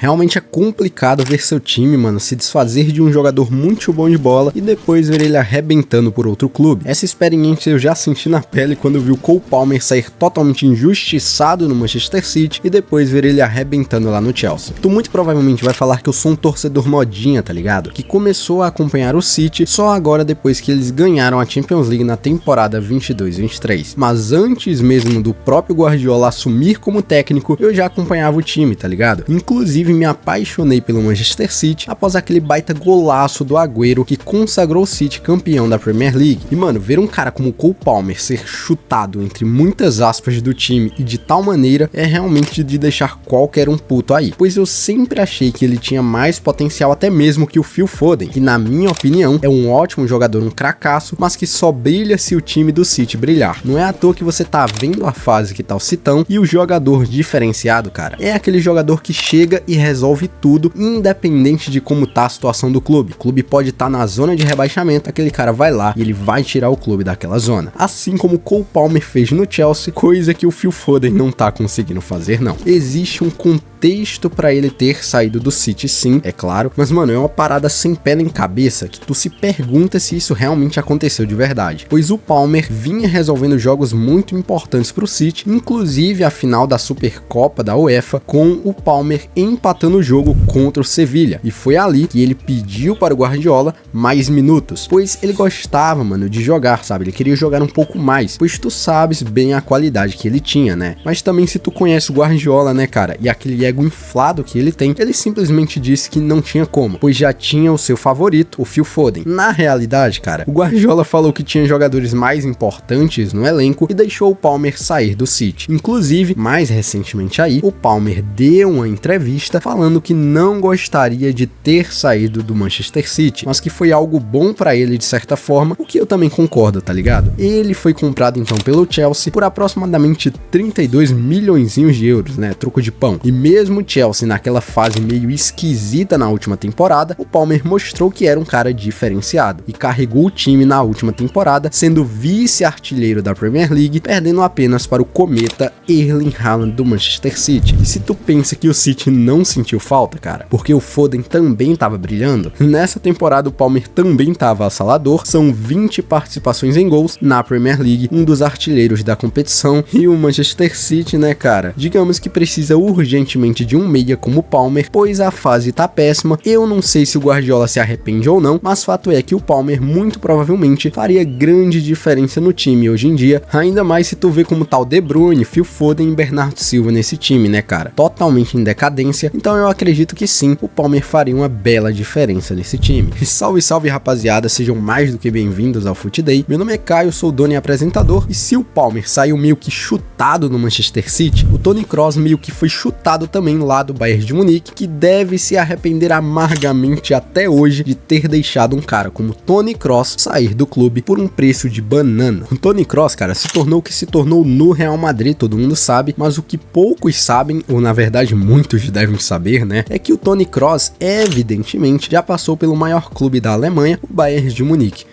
Realmente é complicado ver seu time, mano, se desfazer de um jogador muito bom de bola e depois ver ele arrebentando por outro clube. Essa experiência eu já senti na pele quando vi o Cole Palmer sair totalmente injustiçado no Manchester City e depois ver ele arrebentando lá no Chelsea. Tu muito provavelmente vai falar que eu sou um torcedor modinha, tá ligado? Que começou a acompanhar o City só agora depois que eles ganharam a Champions League na temporada 22-23. Mas antes mesmo do próprio Guardiola assumir como técnico, eu já acompanhava o time, tá ligado? Inclusive me apaixonei pelo Manchester City após aquele baita golaço do Agüero que consagrou o City campeão da Premier League. E mano, ver um cara como o Cole Palmer ser chutado entre muitas aspas do time e de tal maneira é realmente de deixar qualquer um puto aí, pois eu sempre achei que ele tinha mais potencial até mesmo que o Phil Foden, que na minha opinião é um ótimo jogador, um cracaço, mas que só brilha se o time do City brilhar. Não é à toa que você tá vendo a fase que tá o Citão e o jogador diferenciado, cara, é aquele jogador que chega e resolve tudo, independente de como tá a situação do clube. O clube pode estar na zona de rebaixamento, aquele cara vai lá e ele vai tirar o clube daquela zona. Assim como o Cole Palmer fez no Chelsea, coisa que o Phil Foden não tá conseguindo fazer não. Existe um contexto pra ele ter saído do City sim, é claro, mas mano, é uma parada sem pé nem cabeça que tu se pergunta se isso realmente aconteceu de verdade, pois o Palmer vinha resolvendo jogos muito importantes pro City, inclusive a final da Supercopa da UEFA, com o Palmer empatando o jogo contra o Sevilla, e foi ali que ele pediu para o Guardiola mais minutos, pois ele gostava, mano, de jogar, sabe, ele queria jogar um pouco mais, pois tu sabes bem a qualidade que ele tinha, né, mas também se tu conhece o Guardiola, né, cara, e aquele ego inflado que ele tem, ele simplesmente disse que não tinha como, pois já tinha o seu favorito, o Phil Foden. Na realidade, cara, o Guardiola falou que tinha jogadores mais importantes no elenco e deixou o Palmer sair do City. Inclusive, mais recentemente aí, o Palmer deu uma entrevista falando que não gostaria de ter saído do Manchester City, mas que foi algo bom pra ele de certa forma, o que eu também concordo, tá ligado? Ele foi comprado então pelo Chelsea por aproximadamente 32 milhõezinhos de euros, né, troco de pão. E mesmo o Chelsea naquela fase meio esquisita na última temporada, o Palmer mostrou que era um cara diferenciado e carregou o time na última temporada, sendo vice-artilheiro da Premier League, perdendo apenas para o cometa Erling Haaland do Manchester City. E se tu pensa que o City não sentiu falta, cara, porque o Foden também tava brilhando, nessa temporada o Palmer também tava avassalador, são 20 participações em gols na Premier League, um dos artilheiros da competição, e o Manchester City, né, cara, digamos que precisa urgentemente de um meia como o Palmer, pois a fase tá péssima. Eu não sei se o Guardiola se arrepende ou não, mas fato é que o Palmer muito provavelmente faria grande diferença no time hoje em dia, ainda mais se tu vê como tá o De Bruyne, Phil Foden e Bernardo Silva nesse time, né, cara, totalmente em decadência. Então eu acredito que sim, o Palmer faria uma bela diferença nesse time. E salve, salve, rapaziada, sejam mais do que bem-vindos ao Fut Day. Meu nome é Caio, sou o dono e apresentador, e se o Palmer saiu meio que chutado no Manchester City, o Toni Kroos meio que foi chutado também lá do Bayern de Munique, que deve se arrepender amargamente até hoje de ter deixado um cara como Toni Kroos sair do clube por um preço de banana. O Toni Kroos, cara, se tornou o que se tornou no Real Madrid, todo mundo sabe, mas o que poucos sabem, ou na verdade muitos devem saber, né, é que o Toni Kroos evidentemente já passou pelo maior clube da Alemanha, o Bayern de Munique.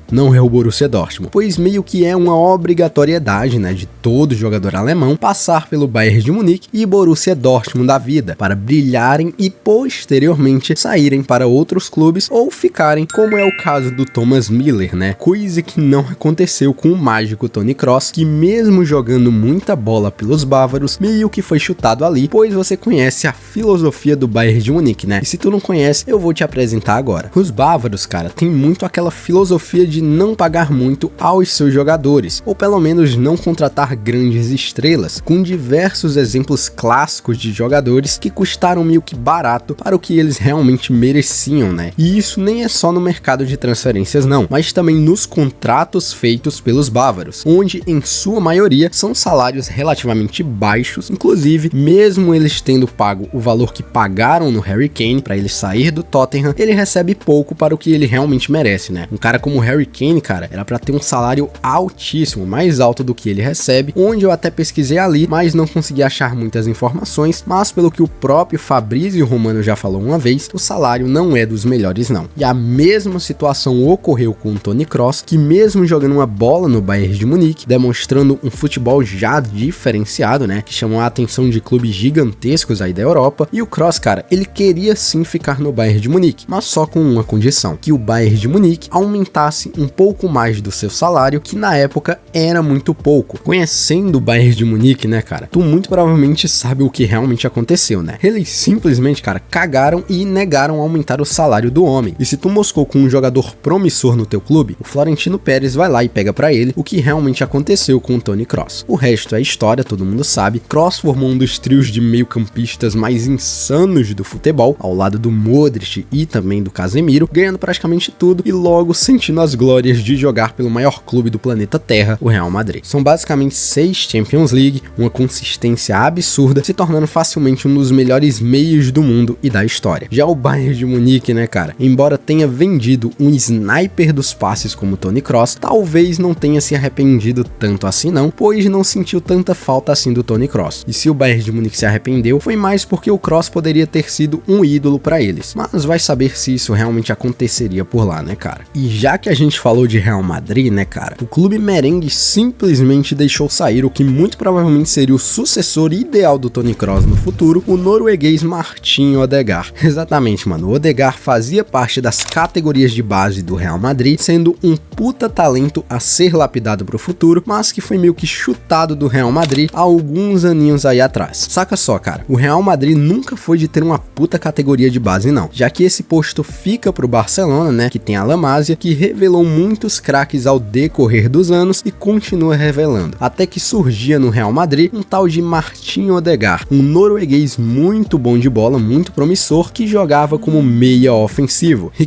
Não é o Borussia Dortmund, pois meio que é uma obrigatoriedade, né, de todo jogador alemão passar pelo Bayern de Munique e Borussia Dortmund da vida, para brilharem e posteriormente saírem para outros clubes ou ficarem, como é o caso do Thomas Müller, né, coisa que não aconteceu com o mágico Toni Kroos, que mesmo jogando muita bola pelos bávaros, meio que foi chutado ali, pois você conhece a filosofia do Bayern de Munique, né, e se tu não conhece, eu vou te apresentar agora. Os bávaros, cara, tem muito aquela filosofia de não pagar muito aos seus jogadores, ou pelo menos não contratar grandes estrelas, com diversos exemplos clássicos de jogadores que custaram meio que barato para o que eles realmente mereciam, né? E isso nem é só no mercado de transferências não, mas também nos contratos feitos pelos bávaros, onde em sua maioria são salários relativamente baixos, inclusive mesmo eles tendo pago o valor que pagaram no Harry Kane para ele sair do Tottenham, ele recebe pouco para o que ele realmente merece, né? Um cara como como o Harry Kane, cara, era pra ter um salário altíssimo, mais alto do que ele recebe, onde eu até pesquisei ali, mas não consegui achar muitas informações, mas pelo que o próprio Fabrício Romano já falou uma vez, o salário não é dos melhores não. E a mesma situação ocorreu com o Toni Kroos, que mesmo jogando uma bola no Bayern de Munique, demonstrando um futebol já diferenciado, né, que chamou a atenção de clubes gigantescos aí da Europa, e o Kroos, cara, ele queria sim ficar no Bayern de Munique, mas só com uma condição, que o Bayern de Munique aumentasse um pouco mais do seu salário, que na época era muito pouco. Conhecendo o Bayern de Munique, né, cara, tu muito provavelmente sabe o que realmente aconteceu, né? Eles simplesmente, cara, cagaram e negaram aumentar o salário do homem. E se tu moscou com um jogador promissor no teu clube, o Florentino Pérez vai lá e pega pra ele o que realmente aconteceu com o Toni Kroos. O resto é história, todo mundo sabe. Kroos formou um dos trios de meio-campistas mais insanos do futebol, ao lado do Modric e também do Casemiro, ganhando praticamente tudo e logo sentindo as glórias de jogar pelo maior clube do planeta Terra, o Real Madrid. São basicamente 6 Champions League, uma consistência absurda, se tornando facilmente um dos melhores meios do mundo e da história. Já o Bayern de Munique, né, cara, embora tenha vendido um sniper dos passes como Toni Kroos, talvez não tenha se arrependido tanto assim não, pois não sentiu tanta falta assim do Toni Kroos. E se o Bayern de Munique se arrependeu, foi mais porque o Kroos poderia ter sido um ídolo para eles. Mas vai saber se isso realmente aconteceria por lá, né, cara? E já que a gente falou de Real Madrid, né, cara, o clube merengue simplesmente deixou sair o que muito provavelmente seria o sucessor ideal do Toni Kroos no futuro, o norueguês Martin Odegaard. Exatamente, mano, o Odegaard fazia parte das categorias de base do Real Madrid, sendo um puta talento a ser lapidado pro futuro, mas que foi meio que chutado do Real Madrid há alguns aninhos aí atrás. Saca só, cara, o Real Madrid nunca foi de ter uma puta categoria de base não, já que esse posto fica pro Barcelona, né, que tem a La Masia, que revelou muitos craques ao decorrer dos anos e continua revelando, até que surgia no Real Madrid um tal de Martin Odegaard, um norueguês muito bom de bola, muito promissor, que jogava como meia ofensivo, e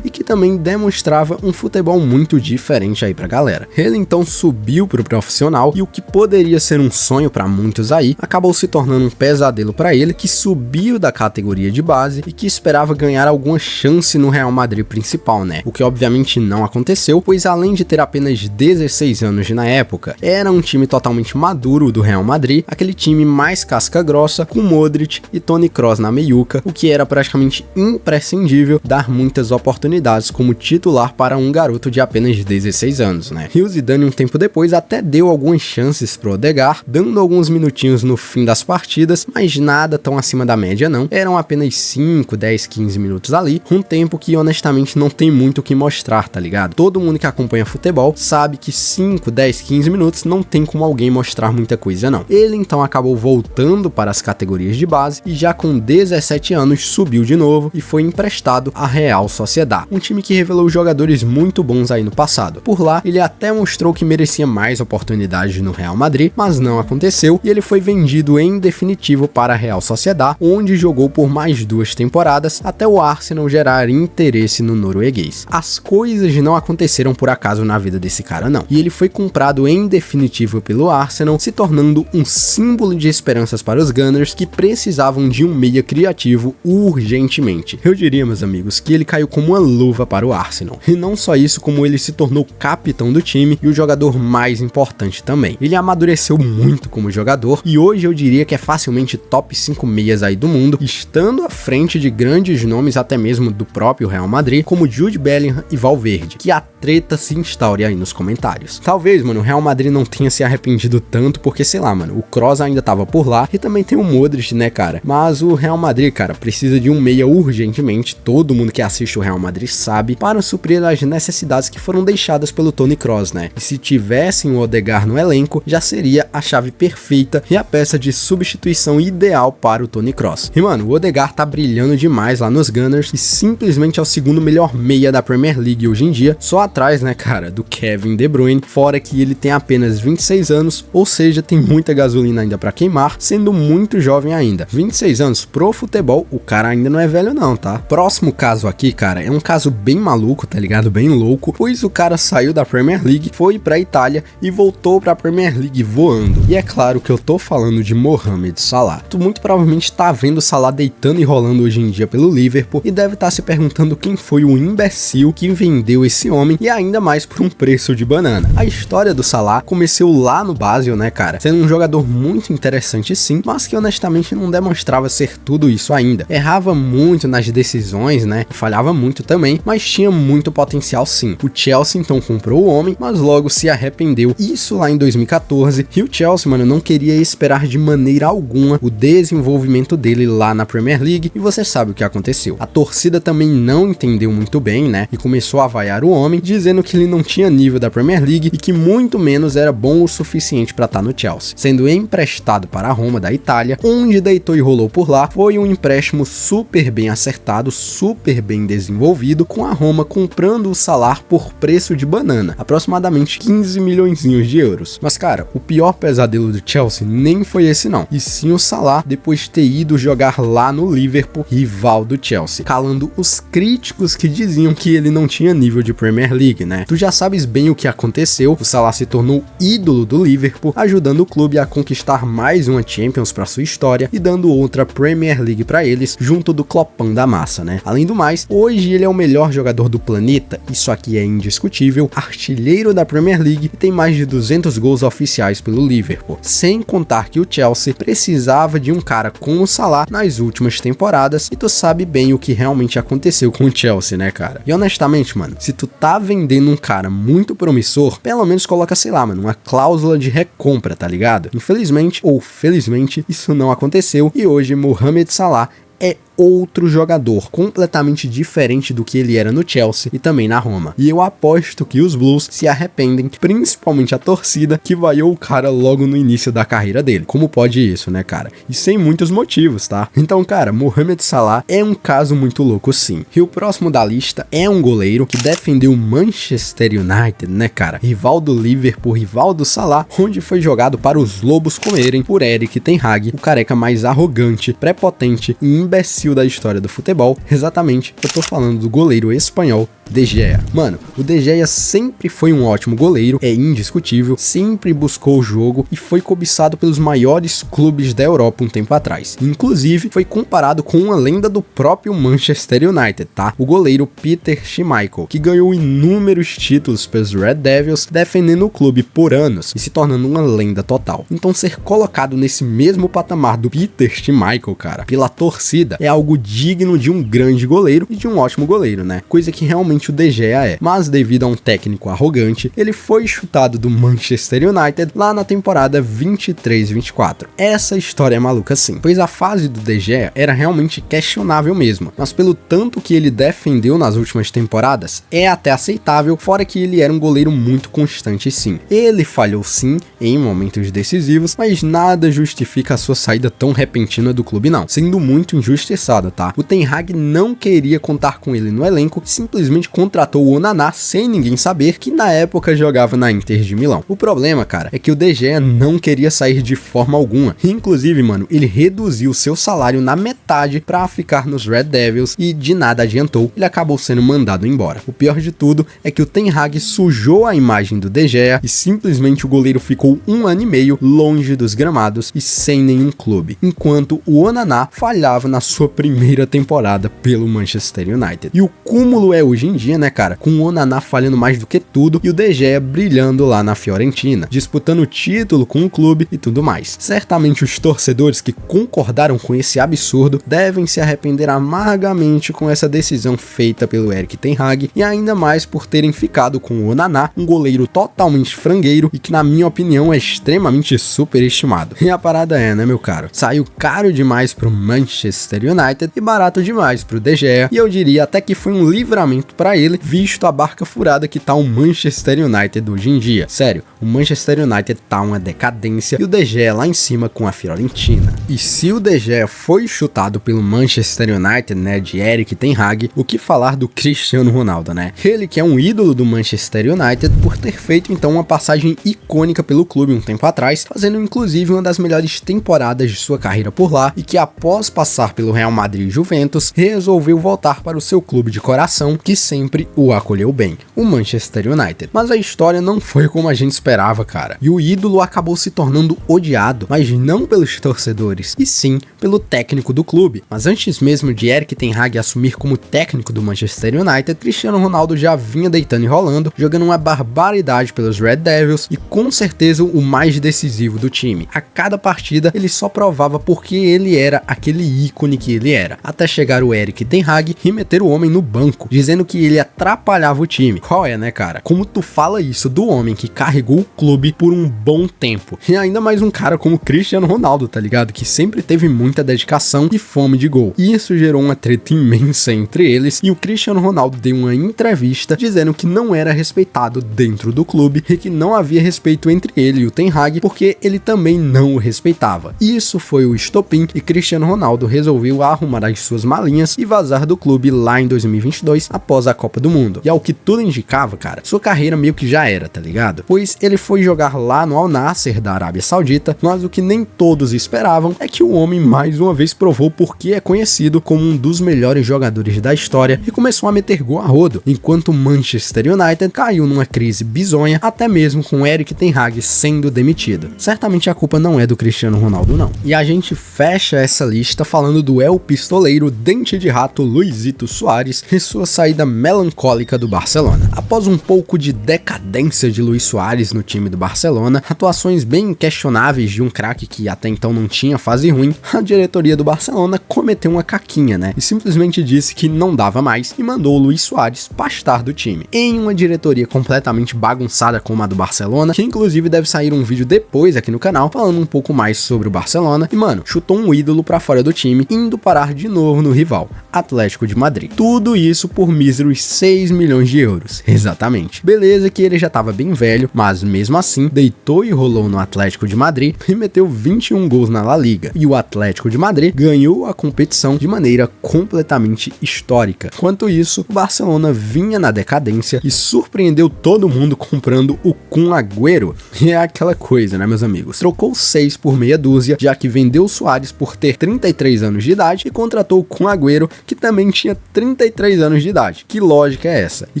que também demonstrava um futebol muito diferente aí pra galera. Ele então subiu pro profissional e o que poderia ser um sonho pra muitos aí, acabou se tornando um pesadelo pra ele, que subiu da categoria de base e que esperava ganhar alguma chance no Real Madrid principal, né? O que obviamente não aconteceu, pois além de ter apenas 16 anos na época, era um time totalmente maduro do Real Madrid, aquele time mais casca grossa, com Modric e Toni Kroos na meiuca, o que era praticamente imprescindível dar muitas oportunidades como titular para um garoto de apenas 16 anos, né? E o Zidane um tempo depois até deu algumas chances pro Odegaard, dando alguns minutinhos no fim das partidas, mas nada tão acima da média não, eram apenas 5, 10, 15 minutos ali, um tempo que honestamente não tem muito o que mostrar, tá ligado? Todo mundo que acompanha futebol sabe que 5, 10, 15 minutos não tem como alguém mostrar muita coisa não. Ele então acabou voltando para as categorias de base e já com 17 anos subiu de novo e foi emprestado à Real Sociedad, um time que revelou jogadores muito bons aí no passado. Por lá, ele até mostrou que merecia mais oportunidades no Real Madrid, mas não aconteceu e ele foi vendido em definitivo para a Real Sociedad, onde jogou por mais 2 temporadas até o Arsenal gerar interesse no norueguês. As coisas não aconteceram por acaso na vida desse cara não, e ele foi comprado em definitivo pelo Arsenal, se tornando um símbolo de esperanças para os Gunners, que precisavam de um meia criativo urgentemente. Eu diria, meus amigos, que ele caiu como uma luva para o Arsenal. E não só isso, como ele se tornou capitão do time e o jogador mais importante também. Ele amadureceu muito como jogador e hoje eu diria que é facilmente top 5 meias aí do mundo, estando à frente de grandes nomes até mesmo do próprio Real Madrid, como Jude Bellingham e Valverde. Que a treta se instaure aí nos comentários. Talvez, mano, o Real Madrid não tenha se arrependido tanto, porque sei lá, mano, o Kroos ainda tava por lá e também tem o Modric, né, cara? Mas o Real Madrid, cara, precisa de um meia urgentemente, todo mundo que assiste o Real Madrid sabe, para suprir as necessidades que foram deixadas pelo Toni Kroos, né? E se tivessem o Odegaard no elenco, já seria a chave perfeita e a peça de substituição ideal para o Toni Kroos. E mano, o Odegaard tá brilhando demais lá nos Gunners e simplesmente é o segundo melhor meia da Premier League hoje em dia, só atrás, né, cara, do Kevin De Bruyne, fora que ele tem apenas 26 anos, ou seja, tem muita gasolina ainda pra queimar, sendo muito jovem ainda. 26 anos pro futebol, o cara ainda não é velho não, tá? Próximo caso aqui, cara, é um caso bem maluco, tá ligado? Bem louco, pois o cara saiu da Premier League, foi pra Itália e voltou pra Premier League voando. E é claro que eu tô falando de Mohamed Salah. Tu muito provavelmente tá vendo o Salah deitando e rolando hoje em dia pelo Liverpool e deve estar se perguntando quem foi foi o imbecil que vendeu esse homem e ainda mais por um preço de banana. A história do Salah começou lá no Basel, né, cara? Sendo um jogador muito interessante sim, mas que honestamente não demonstrava ser tudo isso ainda. Errava muito nas decisões, né? Falhava muito também, mas tinha muito potencial sim. O Chelsea então comprou o homem, mas logo se arrependeu. Isso lá em 2014, e o Chelsea, mano, não queria esperar de maneira alguma o desenvolvimento dele lá na Premier League, e você sabe o que aconteceu. A torcida também não entendeu muito bem, né? E começou a vaiar o homem, dizendo que ele não tinha nível da Premier League e que muito menos era bom o suficiente para estar no Chelsea. Sendo emprestado para a Roma da Itália, onde deitou e rolou por lá, foi um empréstimo super bem acertado, super bem desenvolvido, com a Roma comprando o Salah por preço de banana, aproximadamente 15 milhões de euros. Mas cara, o pior pesadelo do Chelsea nem foi esse não, e sim o Salah depois de ter ido jogar lá no Liverpool, rival do Chelsea, calando os críticos que diziam que ele não tinha nível de Premier League, né? Tu já sabes bem o que aconteceu, o Salah se tornou ídolo do Liverpool, ajudando o clube a conquistar mais uma Champions para sua história e dando outra Premier League para eles, junto do Clopão da massa, né? Além do mais, hoje ele é o melhor jogador do planeta, isso aqui é indiscutível, artilheiro da Premier League e tem mais de 200 gols oficiais pelo Liverpool, sem contar que o Chelsea precisava de um cara com o Salah nas últimas temporadas, e tu sabe bem o que realmente aconteceu com o Chelsea, né, cara? E honestamente, mano, se tu tá vendendo um cara muito promissor, pelo menos coloca, sei lá, mano, uma cláusula de recompra, tá ligado? Infelizmente ou felizmente, isso não aconteceu, e hoje Mohamed Salah é outro jogador, completamente diferente do que ele era no Chelsea e também na Roma. E eu aposto que os Blues se arrependem, principalmente a torcida, que vaiou o cara logo no início da carreira dele. Como pode isso, né, cara? E sem muitos motivos, tá? Então, cara, Mohamed Salah é um caso muito louco sim. E o próximo da lista é um goleiro que defendeu o Manchester United, né, cara? Rival do Liverpool, rival do Salah, onde foi jogado para os lobos comerem por Erik ten Hag, o careca mais arrogante, prepotente e imbecil da história do futebol. Exatamente, eu tô falando do goleiro espanhol De Gea. Mano, o De Gea sempre foi um ótimo goleiro, é indiscutível, sempre buscou o jogo e foi cobiçado pelos maiores clubes da Europa um tempo atrás. Inclusive, foi comparado com uma lenda do próprio Manchester United, tá? O goleiro Peter Schmeichel, que ganhou inúmeros títulos pelos Red Devils, defendendo o clube por anos e se tornando uma lenda total. Então, ser colocado nesse mesmo patamar do Peter Schmeichel, cara, pela torcida, é algo digno de um grande goleiro e de um ótimo goleiro, né? Coisa que realmente o De Gea é. Mas devido a um técnico arrogante, ele foi chutado do Manchester United lá na temporada 23-24. Essa história é maluca sim, pois a fase do De Gea era realmente questionável mesmo, mas pelo tanto que ele defendeu nas últimas temporadas, é até aceitável, fora que ele era um goleiro muito constante sim. Ele falhou sim em momentos decisivos, mas nada justifica a sua saída tão repentina do clube não, sendo muito injustiçado, tá? O Ten Hag não queria contar com ele no elenco, simplesmente contratou o Onana sem ninguém saber, que na época jogava na Inter de Milão. O problema, cara, é que o De Gea não queria sair de forma alguma. Inclusive, mano, ele reduziu seu salário na metade pra ficar nos Red Devils e de nada adiantou, ele acabou sendo mandado embora. O pior de tudo é que o Ten Hag sujou a imagem do De Gea e simplesmente o goleiro ficou 1 ano e meio longe dos gramados e sem nenhum clube, enquanto o Onana falhava na sua primeira temporada pelo Manchester United. E o cúmulo é hoje em dia, né, cara, com o Onana falhando mais do que tudo e o De Gea brilhando lá na Fiorentina, disputando o título com o clube e tudo mais. Certamente os torcedores que concordaram com esse absurdo devem se arrepender amargamente com essa decisão feita pelo Erik ten Hag, e ainda mais por terem ficado com o Onana, um goleiro totalmente frangueiro e que na minha opinião é extremamente superestimado. E a parada é, né, meu caro, saiu caro demais pro Manchester United e barato demais pro De Gea, e eu diria até que foi um livramento para ele, visto a barca furada que tá o Manchester United hoje em dia. Sério, o Manchester United tá uma decadência e o De Gea lá em cima com a Fiorentina. E se o De Gea foi chutado pelo Manchester United, né, de Erik ten Hag, o que falar do Cristiano Ronaldo, né? Ele que é um ídolo do Manchester United por ter feito então uma passagem icônica pelo clube um tempo atrás, fazendo inclusive uma das melhores temporadas de sua carreira por lá, e que após passar pelo Real Madrid e Juventus, resolveu voltar para o seu clube de coração, que sempre o acolheu bem, o Manchester United. Mas a história não foi como a gente esperava, cara. E o ídolo acabou se tornando odiado, mas não pelos torcedores, e sim pelo técnico do clube. Mas antes mesmo de Erik ten Hag assumir como técnico do Manchester United, Cristiano Ronaldo já vinha deitando e rolando, jogando uma barbaridade pelos Red Devils e com certeza o mais decisivo do time. A cada partida ele só provava porque ele era aquele ícone que ele era, até chegar o Erik ten Hag e meter o homem no banco, dizendo que ele atrapalhava o time. Qual é, né, cara? Como tu fala isso do homem que carregou o clube por um bom tempo? E ainda mais um cara como Cristiano Ronaldo, tá ligado? Que sempre teve muita dedicação e fome de gol. E isso gerou uma treta imensa entre eles, e o Cristiano Ronaldo deu uma entrevista dizendo que não era respeitado dentro do clube e que não havia respeito entre ele e o Ten Hag porque ele também não o respeitava. Isso foi o estopim e Cristiano Ronaldo resolveu arrumar as suas malinhas e vazar do clube lá em 2022 após a Copa do Mundo. E ao que tudo indicava, cara, sua carreira meio que já era, tá ligado? Pois ele foi jogar lá no Al Nassr da Arábia Saudita, mas o que nem todos esperavam é que o homem mais uma vez provou porque é conhecido como um dos melhores jogadores da história e começou a meter gol a rodo, enquanto o Manchester United caiu numa crise bizonha, até mesmo com Erik ten Hag sendo demitido. Certamente a culpa não é do Cristiano Ronaldo, não. E a gente fecha essa lista falando do El Pistoleiro Dente de Rato Luizito Soares e sua saída melancólica do Barcelona. Após um pouco de decadência de Luis Soares no time do Barcelona, atuações bem questionáveis de um craque que até então não tinha fase ruim, a diretoria do Barcelona cometeu uma caquinha, né? E simplesmente disse que não dava mais e mandou o Luis Soares pastar do time. Em uma diretoria completamente bagunçada como a do Barcelona, que inclusive deve sair um vídeo depois aqui no canal falando um pouco mais sobre o Barcelona, e mano, chutou um ídolo pra fora do time, indo parar de novo no rival, Atlético de Madrid. Tudo isso por míseros 6 milhões de euros, exatamente. Beleza que ele já tava bem velho, mas mesmo assim, deitou e rolou no Atlético de Madrid e meteu 21 gols na La Liga. E o Atlético de Madrid ganhou a competição de maneira completamente histórica. Enquanto isso, o Barcelona vinha na decadência e surpreendeu todo mundo comprando o Kun Agüero. E é aquela coisa, né, meus amigos? Trocou 6 por meia dúzia, já que vendeu o Soares por ter 33 anos de idade e contratou o Kun Agüero, que também tinha 33 anos de idade. Que lógica é essa? E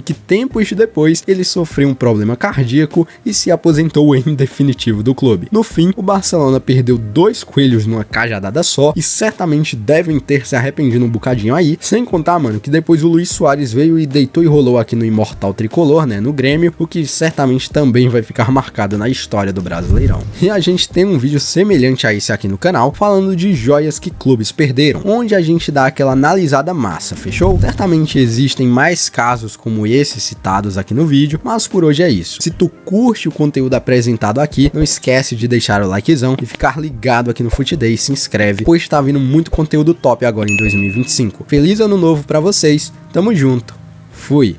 que tempos depois ele sofreu um problema cardíaco e se aposentou em definitivo do clube. No fim, o Barcelona perdeu 2 coelhos numa cajadada só e certamente devem ter se arrependido um bocadinho aí, sem contar, mano, que depois o Luis Soares veio e deitou e rolou aqui no Imortal Tricolor, né, no Grêmio, o que certamente também vai ficar marcado na história do Brasileirão. E a gente tem um vídeo semelhante a esse aqui no canal, falando de joias que clubes perderam, onde a gente dá aquela analisada massa, fechou? Certamente existem mais casos como esses citados aqui no vídeo, mas por hoje é isso. Se tu curte o conteúdo apresentado aqui, não esquece de deixar o likezão e ficar ligado aqui no FUTDAY, se inscreve, pois tá vindo muito conteúdo top agora em 2025. Feliz ano novo pra vocês, tamo junto, fui!